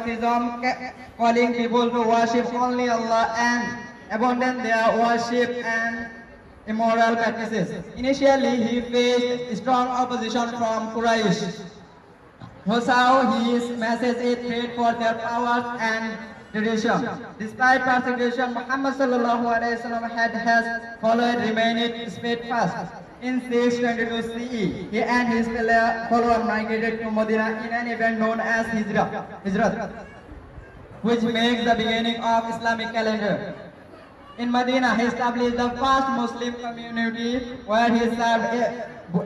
monotheism, calling people to worship only Allah and abandon their worship and immoral practices. Initially, he faced strong opposition from Quraysh, who saw his message a threat for their powers and tradition. Despite persecution, Muhammad has followed remained steadfast. In 622 CE, he and his followers migrated to Medina in an event known as Hijrat, which makes the beginning of Islamic calendar. In Medina, he established the first Muslim community where he served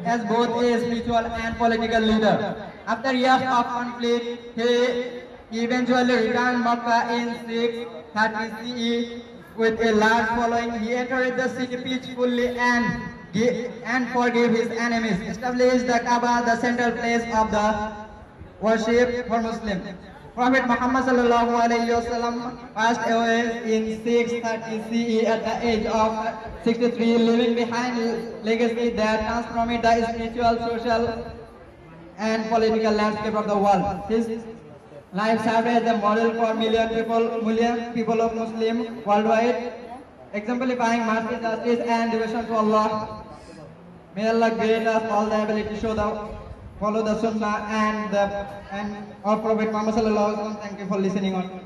as both a spiritual and political leader. After years of conflict, he eventually returned Makkah in 630 CE with a large following. He entered the city peacefully and forgave his enemies, established the Kaaba, the central place of the worship for Muslims. Prophet Muhammad passed away in 630 CE at the age of 63, leaving behind a legacy that transformed the spiritual, social, and political landscape of the world. His life served as a model for million people of Muslims worldwide, exemplifying mercy, justice, and devotion to Allah. May Allah grant us all the ability to follow the Sunnah and of Prophet Muhammad. Thank you for listening on.